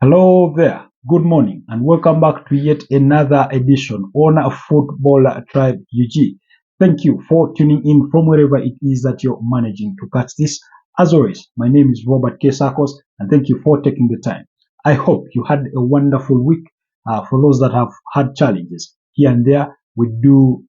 Hello there, good morning, and welcome back to yet another edition on Football Tribe UG. Thank you for tuning in from wherever it is that you're managing to catch this. As always, my name is Robert K. Sarkos, and thank you for taking the time. I hope you had a wonderful week. For those that have had challenges here and there, we do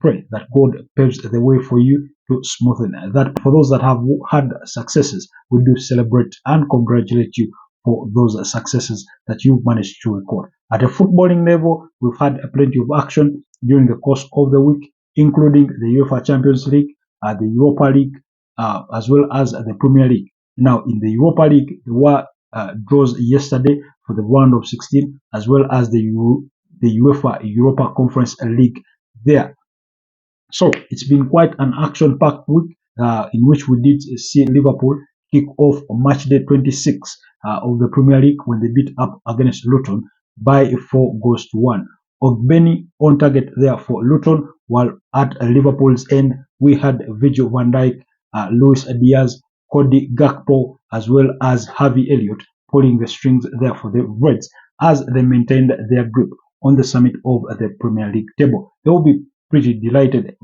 pray that God paves the way for you to smoothen that. For those that have had successes, we do celebrate and congratulate you for those successes that you've managed to record. At a footballing level, we've had plenty of action during the course of the week, including the UEFA Champions League, the Europa League, as well as the Premier League. Now, in the Europa League, there were draws yesterday for the round of 16, as well as the UEFA Europa Conference League there. So it's been quite an action-packed week in which we did see Liverpool kick off match day 26 of the Premier League when they beat up against Luton by 4-1. Ogbeni on target there for Luton, while at Liverpool's end we had Virgil van Dijk, Luis Diaz, Cody Gakpo, as well as Harvey Elliott pulling the strings there for the Reds as they maintained their grip on the summit of the Premier League table. They will be pretty delighted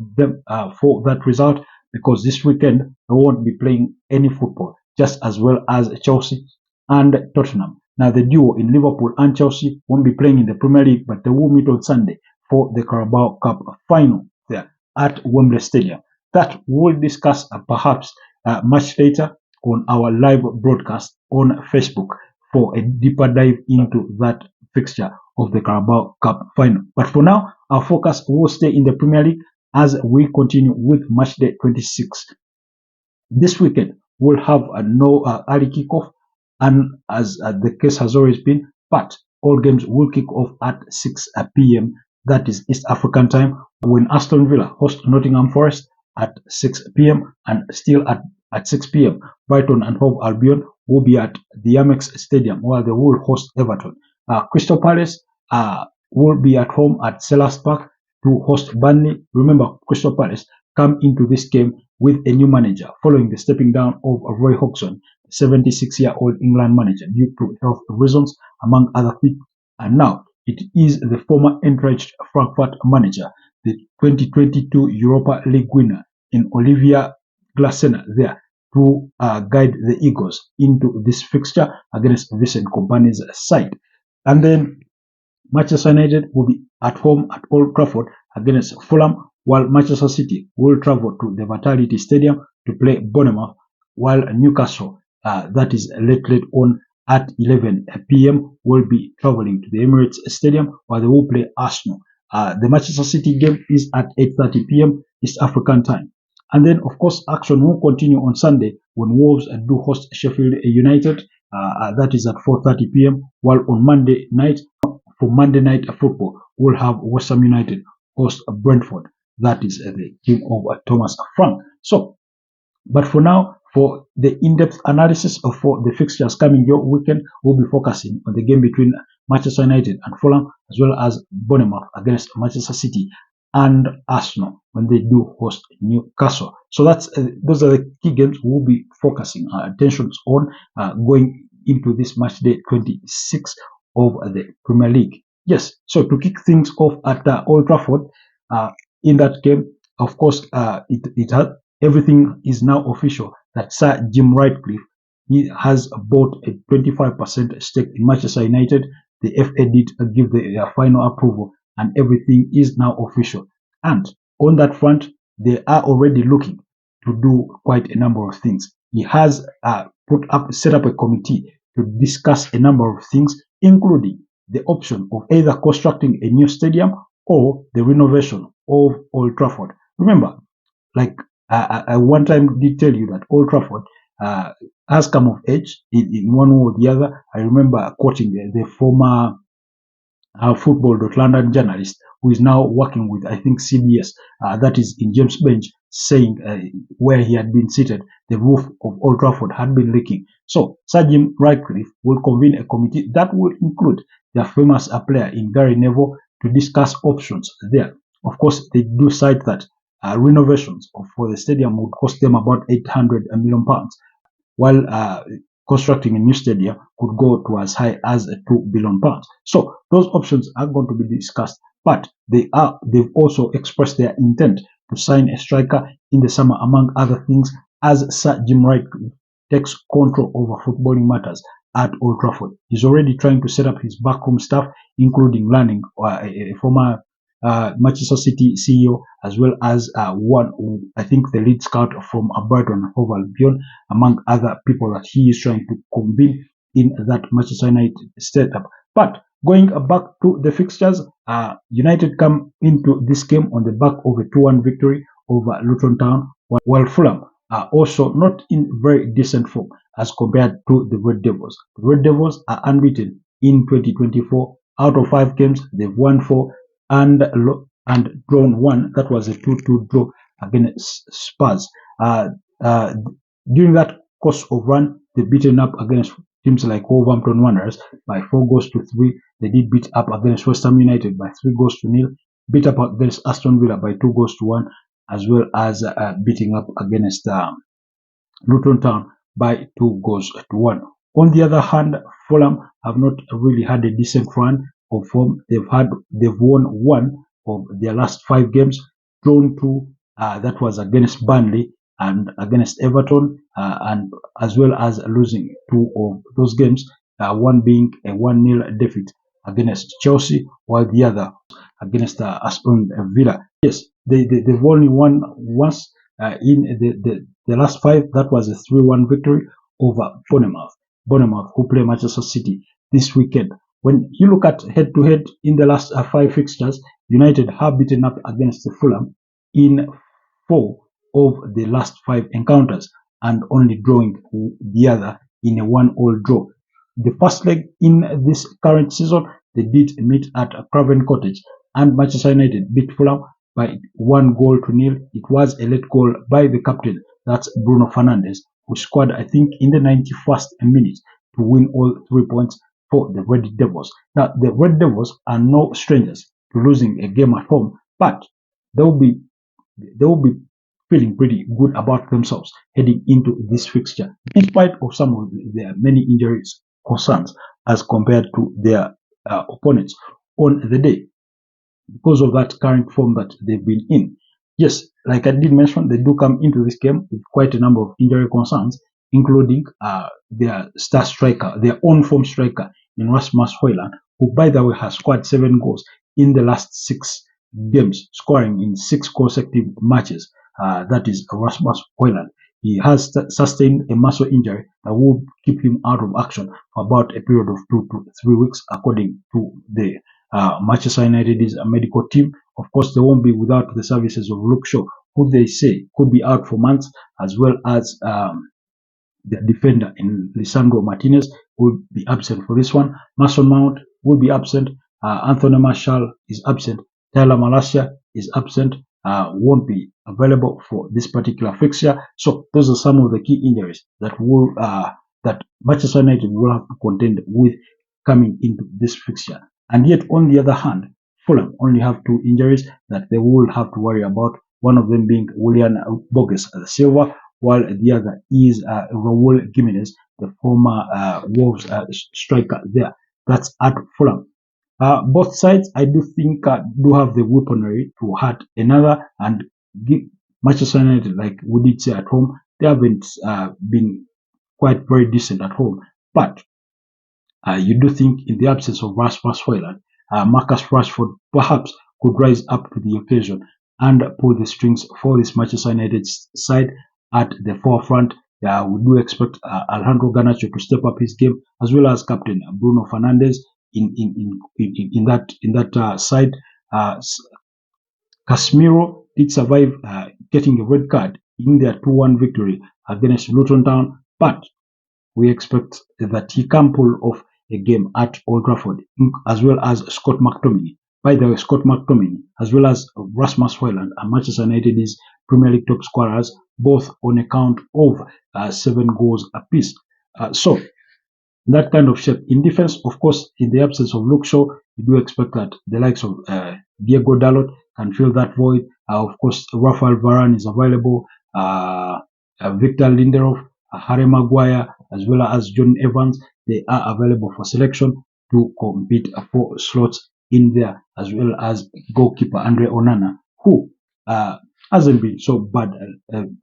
for that result because this weekend they won't be playing any football, just as well as Chelsea and Tottenham. Now the duo in Liverpool and Chelsea won't be playing in the Premier League, but they will meet on Sunday for the Carabao Cup final there at Wembley Stadium. That we'll discuss perhaps much later on our live broadcast on Facebook for a deeper dive into that fixture of the Carabao Cup final. But for now, our focus will stay in the Premier League as we continue with match day 26. This weekend, we'll have no early kickoff, and as the case has always been, but all games will kick off at 6 p.m. That is East African time, when Aston Villa host Nottingham Forest at 6 p.m. and still at 6 p.m. Brighton and Hove Albion will be at the Amex Stadium while they will host Everton. Crystal Palace will be at home at Selhurst Park to host Burnley. Remember, Crystal Palace come into this game with a new manager following the stepping down of Roy Hodgson, 76-year-old England manager, due to health reasons, among other things. And now it is the former entrenched Frankfurt manager, the 2022 Europa League winner in Olivier Glasner there to guide the Eagles into this fixture against Vincent Kompany's side. And then Manchester United will be at home at Old Trafford against Fulham, while Manchester City will travel to the Vitality Stadium to play Bournemouth, while Newcastle, that is late on at 11 p.m., will be traveling to the Emirates Stadium, while they will play Arsenal. The Manchester City game is at 8:30 p.m. East African time. And then, of course, action will continue on Sunday when Wolves do host Sheffield United. That is at 4:30 p.m., while on Monday night, for Monday Night Football, we'll have West Ham United host Brentford. That is the team of Thomas Frank. So, but for now, for the in-depth analysis for the fixtures coming your weekend, we'll be focusing on the game between Manchester United and Fulham, as well as Bournemouth against Manchester City and Arsenal when they do host Newcastle. So that's those are the key games we'll be focusing our attentions on going into this match day 26 of the Premier League. Yes, so to kick things off at Old Trafford, in that game, of course, everything is now official that Sir Jim Ratcliffe, he has bought a 25% stake in Manchester United. The FA did give their final approval, and everything is now official. And on that front, they are already looking to do quite a number of things. He has set up a committee to discuss a number of things, including the option of either constructing a new stadium or the renovation of Old Trafford. Remember, like I one time did tell you that Old Trafford has come of age in one way or the other. I remember quoting the former football.london journalist who is now working with, I think, CBS, that is in James Bench, saying where he had been seated, the roof of Old Trafford had been leaking. So Sir Jim Ratcliffe will convene a committee that will include their famous player in Gary Neville to discuss options there. Of course, they do cite that renovations for the stadium would cost them about £800 million, while constructing a new stadium could go to as high as £2 billion. So those options are going to be discussed, but they've also expressed their intent to sign a striker in the summer, among other things, as Sir Jim Ratcliffe takes control over footballing matters at Old Trafford. He's already trying to set up his backroom staff, including learning a former Manchester City CEO, as well as I think the lead scout from Brighton and Hove Albion, among other people that he is trying to convene in that Manchester United setup. But going back to the fixtures, United come into this game on the back of a 2-1 victory over Luton Town, while Fulham are also not in very decent form as compared to the Red Devils. The Red Devils are unbeaten in 2024. Out of 5 games, they've won 4 and drawn 1. That was a 2-2 draw against Spurs. During that course of run, they've beaten up against teams like Wolverhampton Wanderers by 4-3. They did beat up against West Ham United by 3-0, beat up against Aston Villa by 2-1, as well as beating up against Luton Town by 2-1. On the other hand, Fulham have not really had a decent run of form. They've won 1 of their last 5 games, drawn 2. That was against Burnley and against Everton, and as well as losing 2 of those games, one being a 1-0 defeat against Chelsea, while the other against Aston Villa. Yes, they've only won once in the last 5. That was a 3-1 victory over Bournemouth, who play Manchester City this weekend. When you look at head-to-head in the last 5 fixtures, United have beaten up against Fulham in 4 of the last 5 encounters and only drawing the other in a 1-1 draw. The first leg in this current season, they did meet at Craven Cottage, and Manchester United beat Fulham by 1-0. It was a late goal by the captain, that's Bruno Fernandes, who scored, I think, in the 91st minute to win all 3 points for the Red Devils. Now, the Red Devils are no strangers to losing a game at home, but they will be feeling pretty good about themselves heading into this fixture, in spite of some of their many injuries concerns as compared to their opponents on the day, because of that current form that they've been in. Yes, like I did mention, they do come into this game with quite a number of injury concerns, including their star striker, their on-form striker in Rasmus Højlund, who, by the way, has scored 7 goals in the last 6 games, scoring in 6 consecutive matches. That is Rasmus Højlund. He has sustained a muscle injury that will keep him out of action for about a period of 2 to 3 weeks, according to the Manchester United's medical team. Of course, they won't be without the services of Luke Shaw, who they say could be out for months, as well as the defender in Lisandro Martinez will be absent for this one. Mason Mount will be absent. Anthony Martial is absent. Tyler Malacia is absent. Won't be available for this particular fixture. So those are some of the key injuries that will that Manchester United will have to contend with coming into this fixture. And yet, on the other hand, Fulham only have 2 injuries that they will have to worry about. One of them being Willian Bogus Silva, while the other is Raul Jimenez, the former Wolves striker there. That's at Fulham. Both sides, I do think, do have the weaponry to hurt another and give Manchester United, like we did say at home, they haven't been quite very decent at home. But you do think, in the absence of Rasmus Højlund, Marcus Rashford perhaps could rise up to the occasion and pull the strings for this Manchester United side at the forefront. We do expect Alejandro Garnacho to step up his game, as well as captain Bruno Fernandes in that side. Casemiro did survive getting a red card in their 2-1 victory against Luton Town, but we expect that he can pull off a game at Old Trafford, as well as Scott McTominay. By the way, Scott McTominay, as well as Rasmus Højlund, and Manchester United's Premier League top scorers, both on account of 7 goals apiece. So that kind of shape. In defense, of course, in the absence of Luke Shaw, we do expect that the likes of Diego Dalot can fill that void. Of course, Rafael Varane is available. Victor Lindelof, Harry Maguire, as well as John Evans, they are available for selection to compete for slots in there, as well as goalkeeper Andre Onana, who hasn't been so bad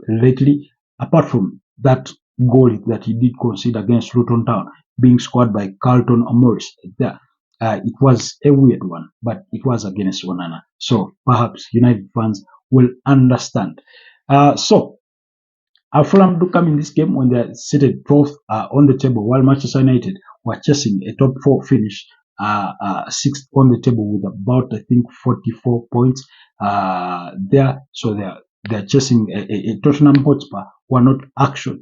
lately, apart from that goal that he did concede against Luton Town, being scored by Carlton Morris. There, it was a weird one, but it was against Onana. So perhaps United fans will understand. So Fulham do come in this game when they're seated 12th on the table, while Manchester United were chasing a top 4 finish, 6th on the table with about, I think, 44 points there. So they're chasing a Tottenham Hotspur who are not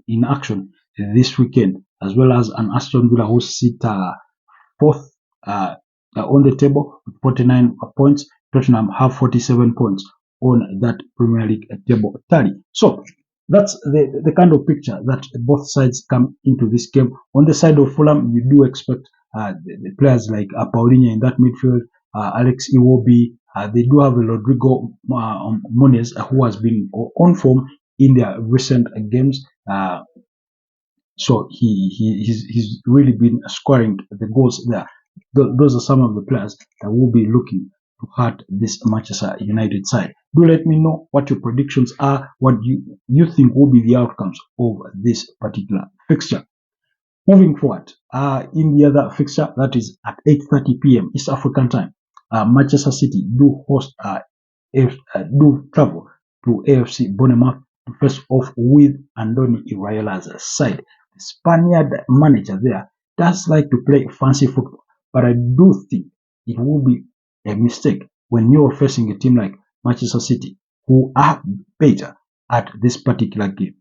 in action this weekend, as well as an Aston Villa who sit 4th on the table with 49 points. Tottenham have 47 points on that Premier League table tally. So that's the kind of picture that both sides come into this game. On the side of Fulham, you do expect the players like Paulinho in that midfield, Alex Iwobi. They do have a Rodrigo Muniz who has been on form in their recent games. So he's really been scoring the goals there. Those are some of the players that will be looking to hurt this Manchester United side. Do let me know what your predictions are, what you think will be the outcomes of this particular fixture. Moving forward, in the other fixture, that is at 8:30 p.m. East African time, Manchester City do travel to AFC Bournemouth to face off with Andoni Iraola's side. The Spaniard manager there does like to play fancy football, but I do think it will be a mistake when you're facing a team like Manchester City, who are better at this particular game.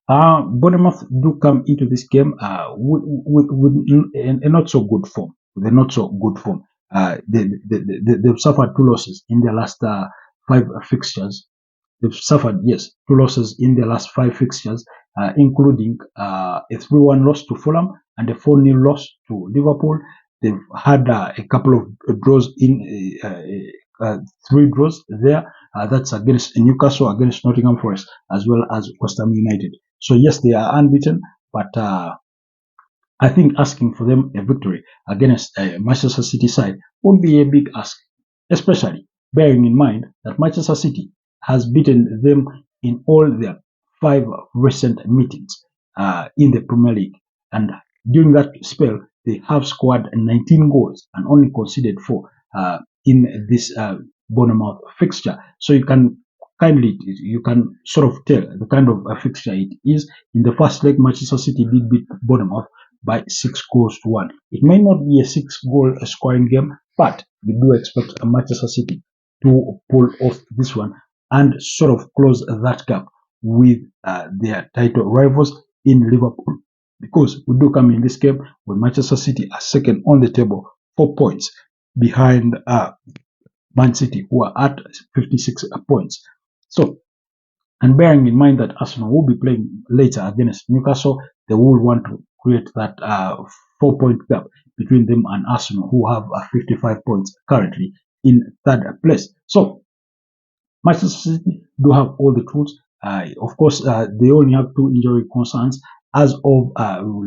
Bournemouth do come into this game with a not so good form. They're not so good form. They've suffered 2 losses in their last 5 fixtures. They've suffered, yes, 2 losses in their last 5 fixtures, including a 3-1 loss to Fulham and a 4-0 loss to Liverpool. They've had a couple of draws 3 draws there. That's against Newcastle, against Nottingham Forest, as well as West Ham United. So yes, they are unbeaten, but I think asking for them a victory against Manchester City side won't be a big ask, especially bearing in mind that Manchester City has beaten them in all their 5 recent meetings in the Premier League. And during that spell, they have scored 19 goals and only conceded 4 in this Bournemouth fixture. So you can sort of tell the kind of fixture it is. In the first leg, Manchester City did beat Bournemouth by 6 goals to 1. It may not be a 6-goal scoring game, but we do expect Manchester City to pull off this one and sort of close that gap with their title rivals in Liverpool, because we do come in this game with Manchester City are second on the table, 4 points behind Man City, who are at 56 points. So, and bearing in mind that Arsenal will be playing later against Newcastle, they will want to create that 4-point gap between them and Arsenal, who have 55 points currently in 3rd place. So, Manchester City do have all the tools. Of course, they only have 2 injury concerns as of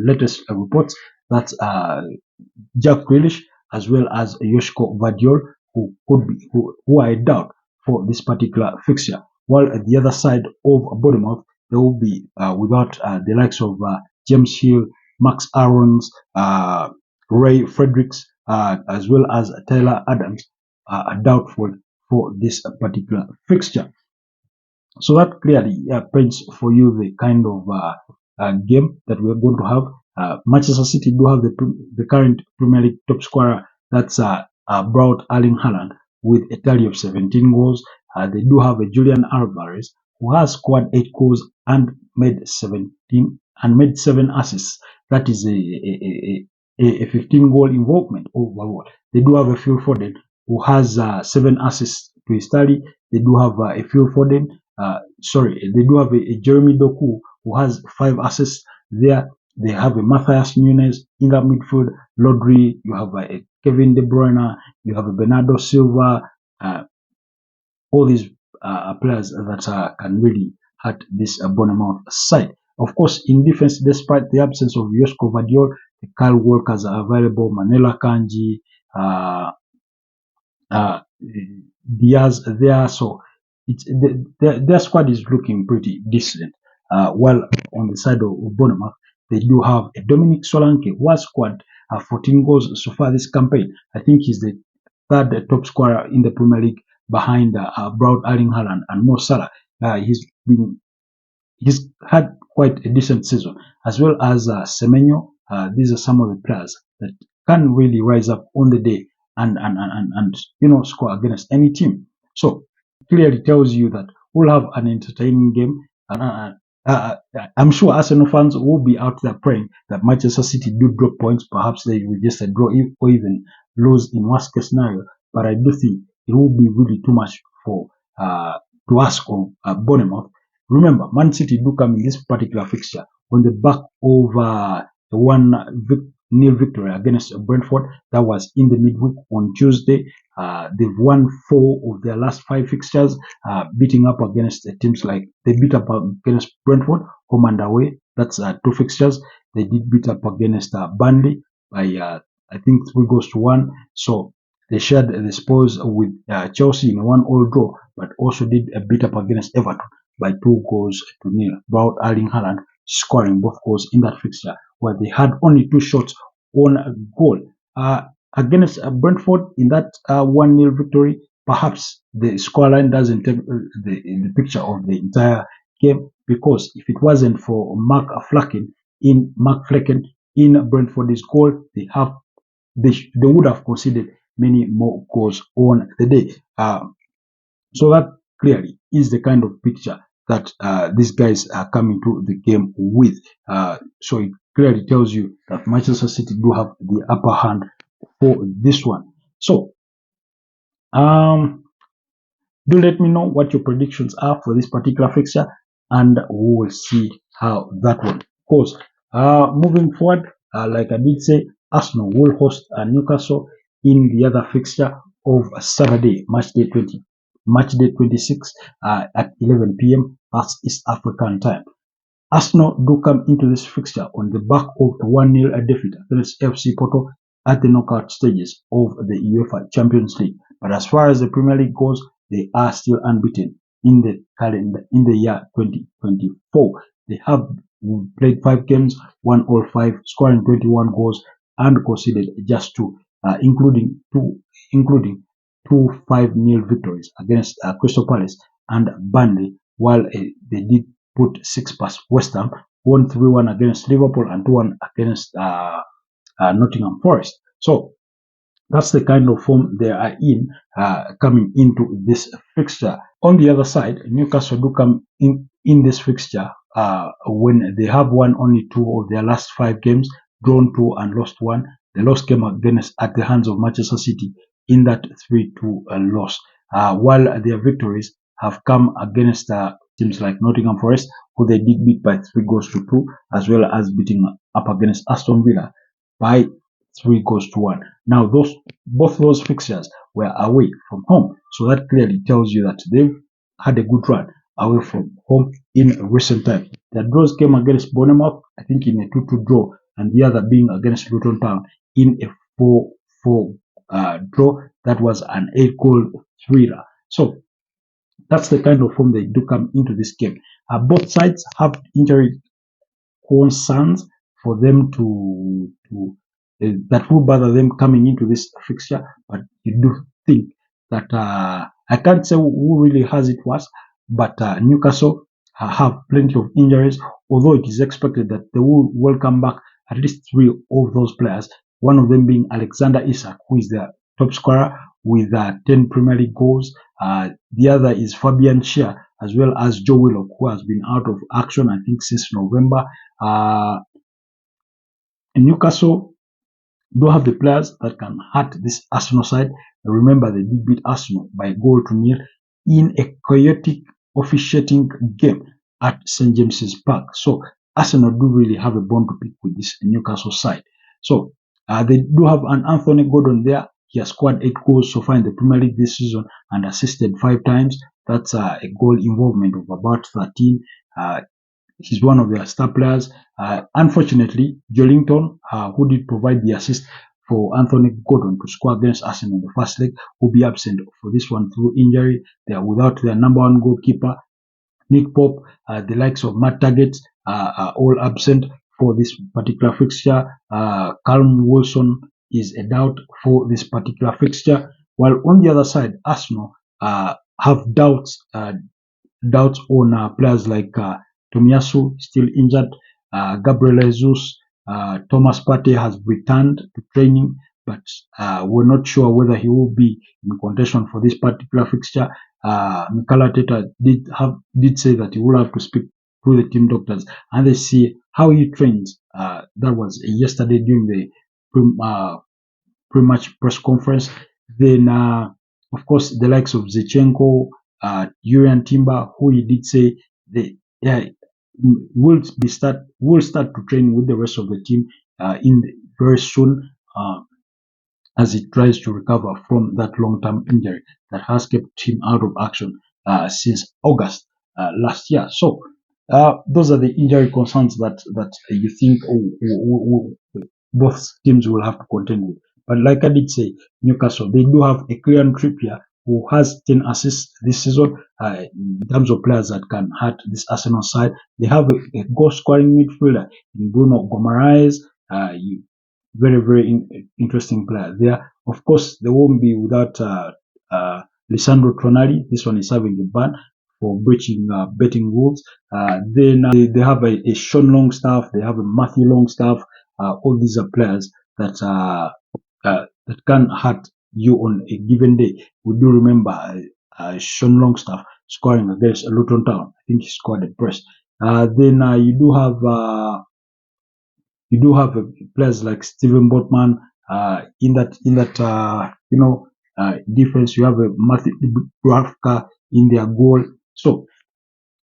latest reports. That's Jack Grealish as well as Joshko Vardiol, who are a doubt for this particular fixture. While at the other side of Bournemouth, they will be without the likes of James Hill, Max Aarons, Ray Fredericks, as well as Tyler Adams, are doubtful for this particular fixture. So that clearly paints for you the kind of game that we're going to have. Manchester City do have the current Premier League top scorer, that's Braut Erling Haaland, with a tally of 17 goals. They do have a Julian Alvarez who has scored 8 goals and made 7 assists. That is a 15-goal involvement overall. They do have a Phil Foden who has 7 assists to his tally. They do have a Phil Foden. They do have a Jeremy Doku who has 5 assists there. They have a Matthias Nunes in that midfield. Rodri, you have a Kevin De Bruyne, you have a Bernardo Silva. All these players that can really hurt this Bournemouth side. Of course, in defense, despite the absence of Josko Vadiol, Kyle Walkers are available, Manela Kanji, Diaz there. So their squad is looking pretty decent. While on the side of Bournemouth, they do have a Dominic Solanke who has scored 14 goals so far this campaign. I think he's the third top scorer in the Premier League behind Braut Erling Haaland and Mo Salah. He's had quite a decent season, as well as Semenyo. These are some of the players that can really rise up on the day and score against any team. So clearly tells you that we'll have an entertaining game. I'm sure Arsenal fans will be out there praying that Manchester City do drop points. Perhaps they will just draw or even lose in worst case scenario. But I do think it will be really too much for to ask of Bournemouth. Remember, Man City do come in this particular fixture on the back of the 1-0 victory against Brentford. That was in the midweek on Tuesday. They've won 4 of their last 5 fixtures, beating up against teams like they beat up against Brentford, home and away. That's 2 fixtures. They did beat up against Burnley by I think 3 goals to 1. So they shared the spoils with Chelsea in a 1-1 draw, but also did beat up against Everton by 2 goals to 0. Braut Erling Haaland scoring both goals in that fixture, where they had only 2 shots on goal. Against Brentford in that 1-0 victory, perhaps the scoreline doesn't take the picture of the entire game, because if it wasn't for Mark Flecken in Brentford's goal, they would have conceded many more goals on the day. So that clearly is the kind of picture that these guys are coming to the game with. So it clearly tells you that Manchester City do have the upper hand for this one. So do let me know what your predictions are for this particular fixture, and we will see how that one goes. Moving forward, like I did say, Arsenal will host Newcastle in the other fixture of Saturday, March day 26 at 11 p.m. That's East African time. Arsenal do come into this fixture on the back of a 1-0 defeat against FC Porto at the knockout stages of the UEFA Champions League. But as far as the Premier League goes, they are still unbeaten in the year 2024. They have played 5 games, won all 5, scoring 21 goals and conceded just 2, including two 5-0 victories against Crystal Palace and Burnley, while they did put 6 past West Ham, won 3-1 against Liverpool and 2-1 against Nottingham Forest. So that's the kind of form they are in coming into this fixture. On the other side, Newcastle do come in this fixture when they have won only 2 of their last 5 games, drawn 2 and lost 1. The loss came against at the hands of Manchester City in that 3-2 loss, while their victories have come against teams like Nottingham Forest, who they did beat by 3 goals to 2, as well as beating up against Aston Villa by 3 goals to 1. Now, both those fixtures were away from home, so that clearly tells you that they've had a good run away from home in recent times. Their draws came against Bournemouth, I think in a 2-2 draw, and the other being against Luton Town in a 4-4 draw. That was an 8-goal thriller. So that's the kind of form they do come into this game. Both sides have injury concerns for them that will bother them coming into this fixture, but you do think that I can't say who really has it worse, but Newcastle have plenty of injuries, although it is expected that they will welcome back at least 3 of those players, one of them being Alexander Isak, who is their top scorer with 10 Premier League goals. The other is Fabian Schär, as well as Joe Willock, who has been out of action, I think, since November. Newcastle do have the players that can hurt this Arsenal side. Remember, they did beat Arsenal by 1-0 in a chaotic officiating game at St. James's Park. So Arsenal do really have a bone to pick with this Newcastle side. So they do have an Anthony Gordon there. He has scored 8 goals so far in the Premier League this season and assisted 5 times. That's a goal involvement of about 13. He's one of their star players. Unfortunately, Joelinton, who did provide the assist for Anthony Gordon to score against Arsenal in the first leg, will be absent for this one through injury. They are without their number one goalkeeper, Nick Pope, the likes of Matt Target are all absent for this particular fixture. Callum Wilson is a doubt for this particular fixture. While on the other side, Arsenal have doubts on players like Tomiyasu, still injured. Gabriel Jesus, Thomas Partey has returned to training, but we're not sure whether he will be in contention for this particular fixture. Mikel Arteta did say that he will have to speak to the team doctors and they see how he trains. That was yesterday during the pre-match press conference. Then, of course, the likes of Zichenko, Urian Timber, who he did say they will start to train with the rest of the team in very soon as he tries to recover from that long-term injury that has kept him out of action since August last year. So those are the injury concerns that you think both teams will have to contend with. But like I did say, Newcastle, they do have a Kieran Trippier who has 10 assists this season in terms of players that can hurt this Arsenal side. They have a goal-scoring midfielder in Bruno Guimaraes. Very, very interesting player there. Of course, they won't be without Lisandro Tonali. This one is having a ban for breaching betting rules. Then they have a Sean Longstaff, they have a Matthew Longstaff. All these are players that that can hurt you on a given day. We do remember Sean Longstaff scoring against Luton Town. I think he scored a brace. Then you do have players like Steven Botman in that defense. You have a Matthew Dubravka in their goal. So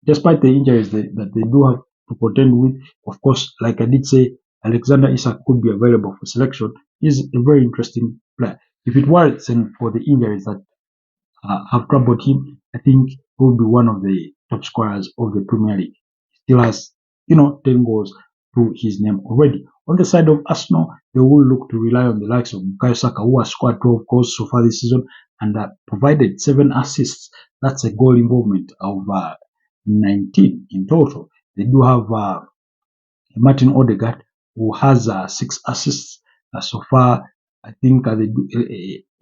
despite the injuries that they do have to contend with, of course, like I did say, Alexander Isak could be available for selection. He's a very interesting player. If it wasn't for the injuries that have troubled him, I think he will be one of the top scorers of the Premier League. He still has, 10 goals to his name already. On the side of Arsenal, they will look to rely on the likes of Bukayo Saka, who has scored 12 goals so far this season and provided 7 assists. That's a goal involvement of 19 in total. They do have Martin Odegaard, who has 6 assists so far. I think they do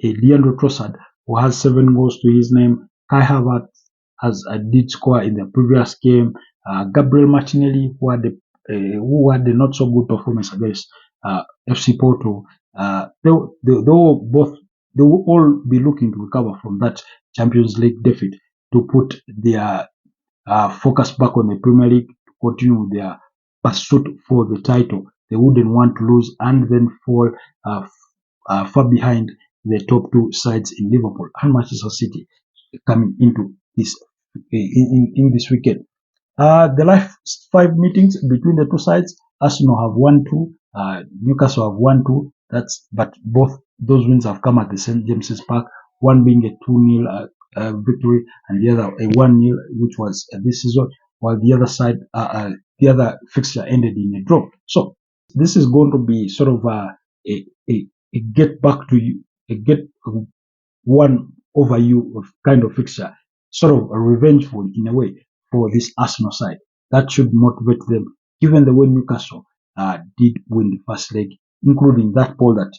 Leandro Trossard, who has 7 goals to his name. Kai Havertz did score in the previous game. Gabriel Martinelli, who had a not so good performance against FC Porto. They will all be looking to recover from that Champions League defeat to put their focus back on the Premier League to continue their pursuit for the title. They wouldn't want to lose and then fall far behind the top 2 sides in Liverpool and Manchester City coming into this in this weekend. The last 5 meetings between the 2 sides, Arsenal have won 2, Newcastle have won 2. But both those wins have come at the St James's Park. One being a 2-0 victory, and the other a 1-0, which was this season. While the other side, the other fixture ended in a draw. So this is going to be sort of a get back to you, a get one over you kind of fixture, sort of a revengeful in a way for this Arsenal side. That should motivate them, given the way Newcastle did win the first leg, including that ball that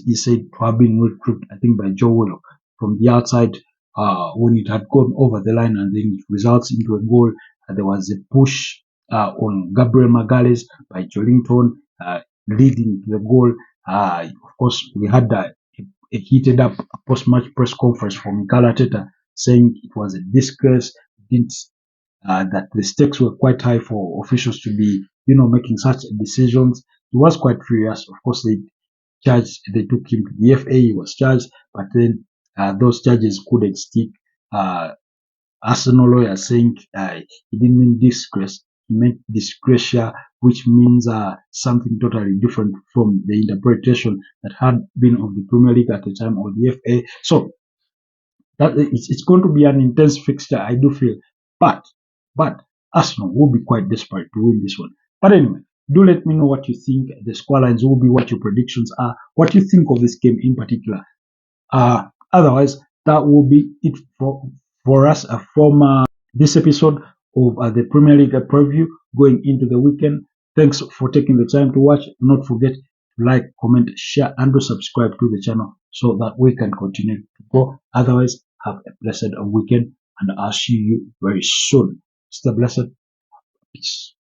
is said to have been retrieved, I think, by Joe Willock from the outside when it had gone over the line and then it results into a goal. There was a push on Gabriel Magalhaes by Joelinton leading to the goal. Of course, we had a heated up post-match press conference from Mikel Arteta saying it was a disgrace, that the stakes were quite high for officials to be, making such decisions. He was quite furious. Of course, they took him to the FA, he was charged, but then those charges couldn't stick. Arsenal lawyer saying he didn't mean disgrace, he meant disgracia, which means something totally different from the interpretation that had been of the Premier League at the time or the FA. So that it's going to be an intense fixture, I do feel. But Arsenal will be quite desperate to win this one. But anyway, do let me know what you think. The scorelines will be, what your predictions are, what you think of this game in particular. Otherwise, that will be it for us from this episode of the Premier League preview going into the weekend. Thanks for taking the time to watch. Not forget to like, comment, share, and to subscribe to the channel so that we can continue to grow. Otherwise, have a blessed weekend, and I'll see you very soon. Stay blessed. Peace.